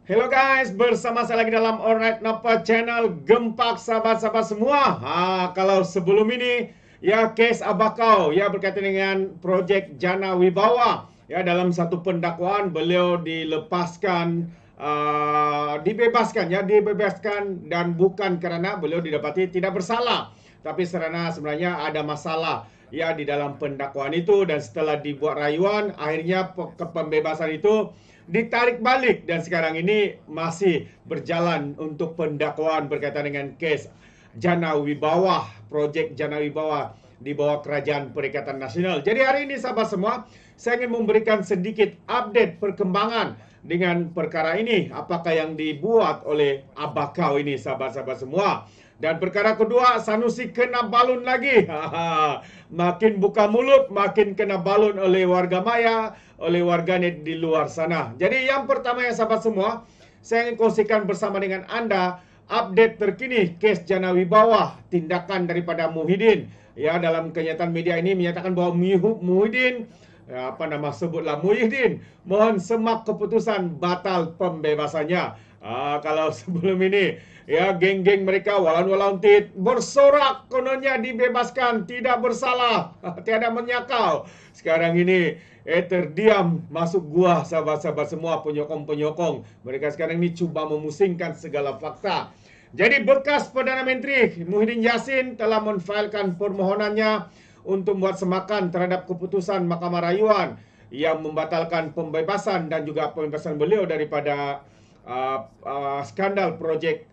Hello guys, bersama saya lagi dalam Alright Napa Channel. Gempak sahabat-sahabat semua. Kalau sebelum ini ya kes Abakau ya berkaitan dengan projek Jana Wibawa. Ya, dalam satu pendakwaan beliau dilepaskan, dibebaskan dan bukan kerana beliau didapati tidak bersalah, tapi sebenarnya ada masalah ya di dalam pendakwaan itu, dan setelah dibuat rayuan akhirnya pembebasan itu ditarik balik, dan sekarang ini masih berjalan untuk pendakwaan berkaitan dengan kes Jana Wibawa, projek Jana Wibawa di bawah Kerajaan Perikatan Nasional. Jadi hari ini sahabat semua, saya ingin memberikan sedikit update perkembangan dengan perkara ini, apakah yang dibuat oleh Abakau ini sahabat-sahabat semua. Dan perkara kedua, Sanusi kena balun lagi. Makin buka mulut, makin kena balun oleh warga maya, oleh warganet di luar sana. Jadi yang pertama ya sahabat semua, saya ingin kongsikan bersama dengan Anda update terkini kes Jana Wibawa, tindakan daripada Muhyiddin. Ya, dalam kenyataan media ini menyatakan bahwa Muhyiddin, sebutlah Muhyiddin, mohon semak keputusan batal pembebasannya. Kalau sebelum ini ya geng-geng mereka walau-walau bersorak kononnya dibebaskan, tidak bersalah, tiada menyakau. Sekarang ini terdiam, masuk gua sahabat-sahabat semua, penyokong-penyokong. Mereka sekarang ini cuba memusingkan segala fakta. Jadi bekas Perdana Menteri Muhyiddin Yassin telah menfailkan permohonannya untuk membuat semakan terhadap keputusan Mahkamah Rayuan yang membatalkan pembebasan dan juga pembebasan beliau daripada skandal projek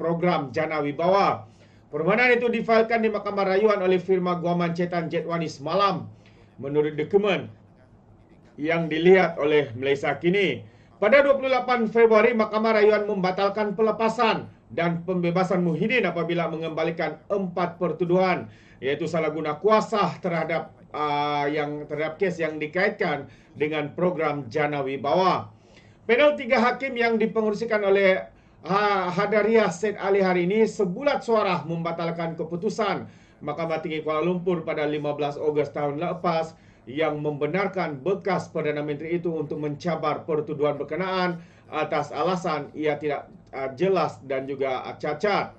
program Jana Wibawa. Permohonan itu difailkan di Mahkamah Rayuan oleh firma Guaman Cetan Jetwani semalam. Menurut dokumen yang dilihat oleh Malaysia Kini, pada 28 Februari Mahkamah Rayuan membatalkan pelepasan dan pembebasan Muhyiddin apabila mengembalikan 4 pertuduhan, yaitu salah guna kuasa terhadap kes yang dikaitkan dengan program Jana Wibawa. Panel 3 hakim yang dipengerusikan oleh Hadariah Said Ali hari ini sebulat suara membatalkan keputusan Mahkamah Tinggi Kuala Lumpur pada 15 Ogos tahun lepas yang membenarkan bekas Perdana Menteri itu untuk mencabar pertuduhan berkenaan atas alasan ia tidak jelas dan juga cacat.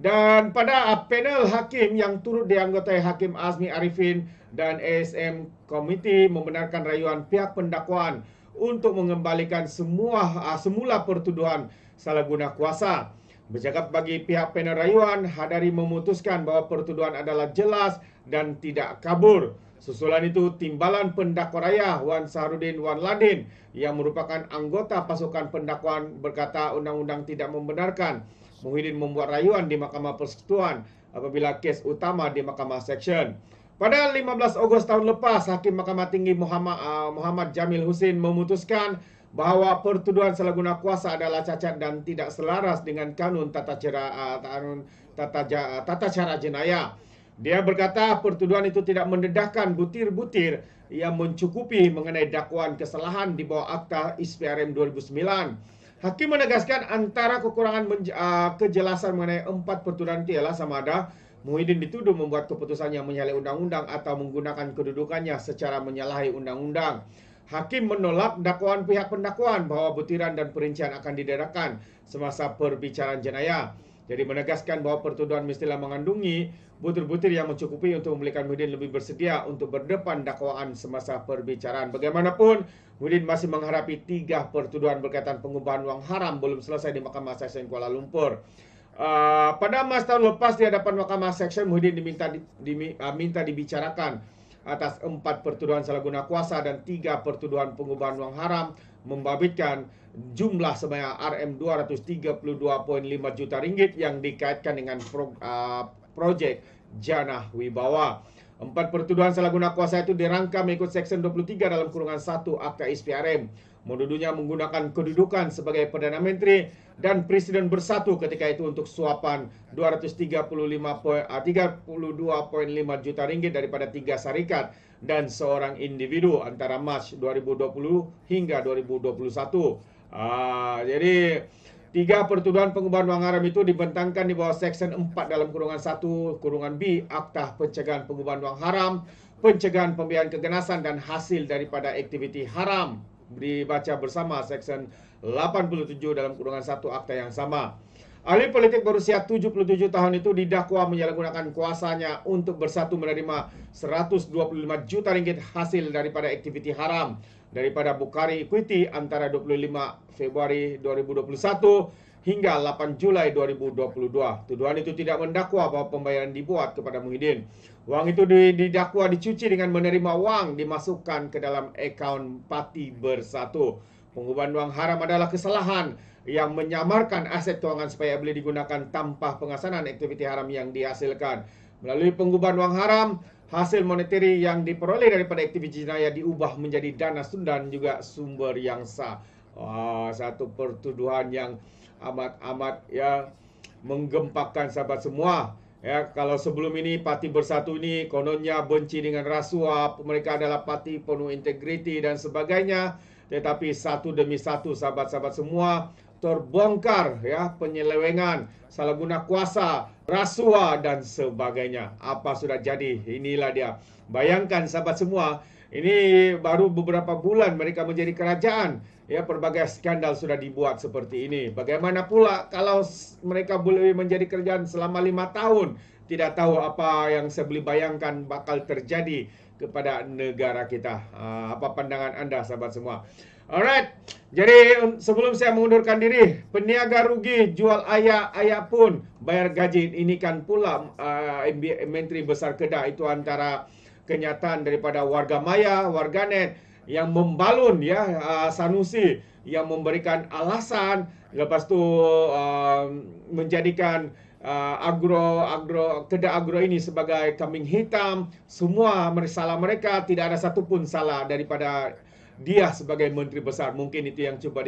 Dan pada panel hakim yang turut dianggotai Hakim Azmi Arifin dan ASM Komiti membenarkan rayuan pihak pendakwaan untuk mengembalikan semula pertuduhan salah guna kuasa. Bercakap bagi pihak panel rayuan, Hadari memutuskan bahawa pertuduhan adalah jelas dan tidak kabur. Susulan itu, timbalan pendakwa raya Wan Saharudin Wan Ladin yang merupakan anggota pasukan pendakwaan berkata undang-undang tidak membenarkan Muhyiddin membuat rayuan di Mahkamah Persekutuan apabila kes utama di Mahkamah Seksyen. Pada 15 Ogos tahun lepas, Hakim Mahkamah Tinggi Muhammad Jamil Husin memutuskan bahawa pertuduhan salah guna kuasa adalah cacat dan tidak selaras dengan kanun tata cara jenayah. Dia berkata pertuduhan itu tidak mendedahkan butir-butir yang mencukupi mengenai dakwaan kesalahan di bawah Akta ISPRM 2009. Hakim menegaskan antara kekurangan kejelasan mengenai 4 pertuduhan itu ialah sama ada Muhyiddin dituduh membuat keputusan yang menyalahi undang-undang atau menggunakan kedudukannya secara menyalahi undang-undang. Hakim menolak dakwaan pihak pendakwaan bahawa butiran dan perincian akan didedahkan semasa perbicaraan jenayah. Jadi menegaskan bahawa pertuduhan mestilah mengandungi butir-butir yang mencukupi untuk membolehkan Muhyiddin lebih bersedia untuk berdepan dakwaan semasa perbicaraan. Bagaimanapun, Muhyiddin masih menghadapi 3 pertuduhan berkaitan pengubahan wang haram belum selesai di Mahkamah Seksyen Kuala Lumpur. Pada masa tahun lepas di hadapan Mahkamah Seksyen, Muhyiddin minta dibicarakan atas 4 pertuduhan salah guna kuasa dan 3 pertuduhan pengubahan wang haram membabitkan jumlah sebanyak RM232.5 juta yang dikaitkan dengan projek Jana Wibawa. 4 pertuduhan salah guna kuasa itu dirangka mengikut Seksyen 23 dalam kurungan 1 Akta ISPRM. Menuduhnya menggunakan kedudukan sebagai Perdana Menteri dan Presiden bersatu ketika itu untuk suapan RM32.5 juta daripada 3 syarikat dan seorang individu antara Mac 2020 hingga 2021. Jadi 3 pertuduhan pengubahan wang haram itu dibentangkan di bawah Seksyen 4 dalam kurungan 1 kurungan B Akta Pencegahan Pengubahan Wang Haram, pencegahan pembiayaan keganasan dan hasil daripada aktiviti haram. dibaca bersama Seksyen 87 dalam kurungan 1 akta yang sama. Ahli politik berusia 77 tahun itu didakwa menyalahgunakan kuasanya untuk bersatu menerima 125 juta ringgit hasil daripada aktiviti haram daripada Bukhari Equity antara 25 Februari 2021 hingga 8 Julai 2022. Tuduhan itu tidak mendakwa bahawa pembayaran dibuat kepada Muhyiddin. Wang itu didakwa dicuci dengan menerima wang dimasukkan ke dalam akaun Parti Bersatu. Pengubahan wang haram adalah kesalahan yang menyamarkan aset kewangan supaya boleh digunakan tanpa pengasanan aktiviti haram yang dihasilkan. Melalui pengubahan wang haram, hasil monetary yang diperoleh daripada aktiviti jenayah diubah menjadi dana dan juga sumber yang sah. Satu pertuduhan yang amat ya menggempakan sahabat semua. Ya, kalau sebelum ini Parti Bersatu ini kononnya benci dengan rasuah, mereka adalah parti penuh integriti dan sebagainya. Tetapi satu demi satu sahabat-sahabat semua terbongkar ya penyelewengan, salah guna kuasa, rasuah dan sebagainya. Apa sudah jadi? Inilah dia. Bayangkan sahabat semua, ini baru beberapa bulan mereka menjadi kerajaan. Ya, pelbagai skandal sudah dibuat seperti ini. Bagaimana pula kalau mereka boleh menjadi kerajaan selama 5 tahun? Tidak tahu apa yang saya boleh bayangkan bakal terjadi kepada negara kita. Apa pandangan anda sahabat semua? Alright, jadi sebelum saya mengundurkan diri, peniaga rugi jual ayak pun bayar gaji. Ini kan pula Menteri Besar Kedah. Itu antara kenyataan daripada warga maya, warganet yang membalun ya Sanusi yang memberikan alasan, lepas tu menjadikan Kedah Agro ini sebagai kambing hitam. Semua salah mereka, tidak ada satupun salah daripada dia sebagai Menteri Besar. Mungkin itu yang cuba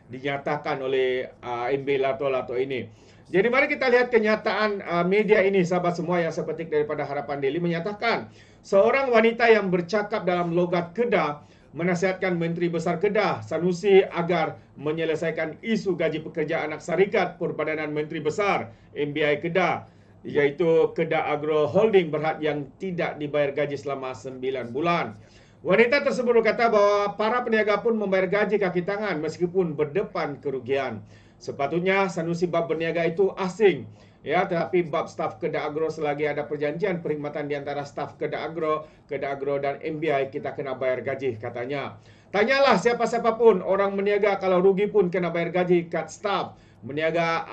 dinyatakan oleh MB Lato-Lato ini. Jadi mari kita lihat kenyataan media ini sahabat semua yang saya petik daripada Harapan Daily menyatakan seorang wanita yang bercakap dalam logat Kedah menasihatkan Menteri Besar Kedah Sanusi agar menyelesaikan isu gaji pekerja anak syarikat Perbadanan Menteri Besar MBI Kedah, iaitu Kedah Agro Holding Berhad yang tidak dibayar gaji selama 9 bulan. Wanita tersebut berkata bahawa para peniaga pun membayar gaji kaki tangan meskipun berdepan kerugian. Sepatutnya Sanusi bab berniaga itu asing. Ya, tetapi bab staf Kedah Agro selagi ada perjanjian perkhidmatan di antara staf Kedah Agro dan MBI, kita kena bayar gaji katanya. Tanyalah siapa-siapa pun orang meniaga, kalau rugi pun kena bayar gaji kat staf. Meniaga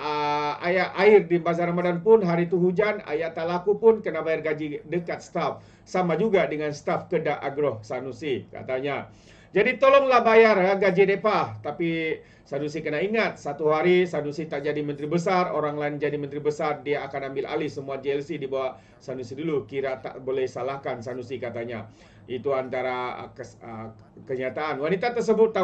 air di Bazar Ramadan pun hari itu hujan, ayat tak laku pun kena bayar gaji dekat staf. Sama juga dengan staf Kedah Agro Sanusi katanya. Jadi tolonglah bayar gaji mereka. Tapi Sanusi kena ingat, satu hari Sanusi tak jadi Menteri Besar, orang lain jadi Menteri Besar, dia akan ambil alih semua JLC di bawah Sanusi dulu. Kira tak boleh salahkan Sanusi katanya. Itu antara kenyataan. Wanita tersebut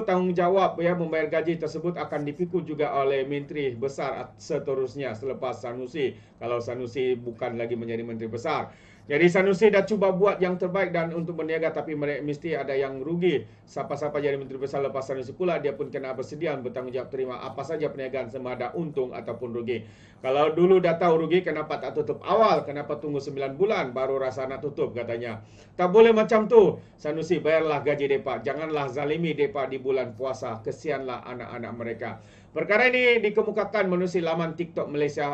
tanggungjawab ya membayar gaji tersebut akan dipikul juga oleh Menteri Besar seterusnya selepas Sanusi, kalau Sanusi bukan lagi menjadi Menteri Besar. Jadi Sanusi dah cuba buat yang terbaik dan untuk berniaga, tapi mesti ada yang rugi. Siapa-siapa jadi Menteri Besar lepas Sanusi pula, dia pun kena bersedia bertanggungjawab terima apa saja perniagaan sama ada untung ataupun rugi. Kalau dulu dah tahu rugi, kenapa tak tutup awal? Kenapa tunggu 9 bulan baru rasa nak tutup katanya. Tak boleh macam tu. Sanusi bayarlah gaji mereka. Janganlah zalimi mereka di bulan puasa. Kesianlah anak-anak mereka. Perkara ini dikemukakan menerusi laman TikTok Malaysia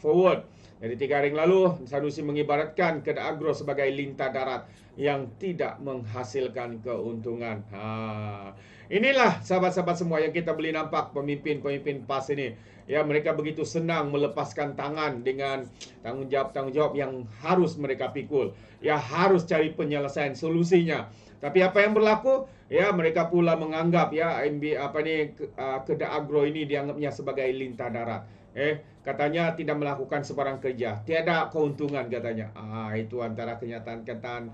Forward. Jadi 3 hari lalu, Sanusi mengibaratkan Kedah Agro sebagai lintah darat yang tidak menghasilkan keuntungan. Inilah sahabat-sahabat semua yang kita boleh nampak pemimpin-pemimpin PAS ini. Ya, mereka begitu senang melepaskan tangan dengan tanggungjawab-tanggungjawab yang harus mereka pikul. Ya, harus cari penyelesaian solusinya. Tapi apa yang berlaku? Ya, mereka pula menganggap ya Kedah Agro ini dianggapnya sebagai lintah darat. Katanya tidak melakukan sebarang kerja, tiada keuntungan katanya. Itu antara kenyataan-kenyataan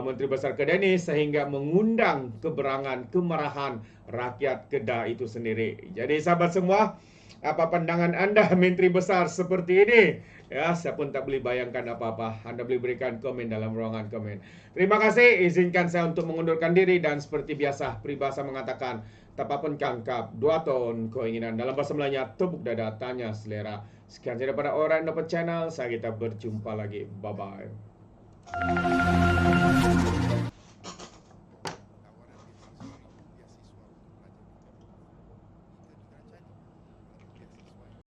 Menteri Besar Kedah ini sehingga mengundang keberangan, kemarahan rakyat Kedah itu sendiri. Jadi sahabat semua, apa pandangan anda Menteri Besar seperti ini? Ya, saya pun tak boleh bayangkan apa-apa. Anda boleh berikan komen dalam ruangan komen. Terima kasih, izinkan saya untuk mengundurkan diri dan seperti biasa peribahasa mengatakan tapapun kangkap 2 tahun keinginan. Dalam bahasa Melayanya, tepuk dada, tanya selera. Sekian daripada Orang Dapat Channel. Saya kita berjumpa lagi. Bye-bye.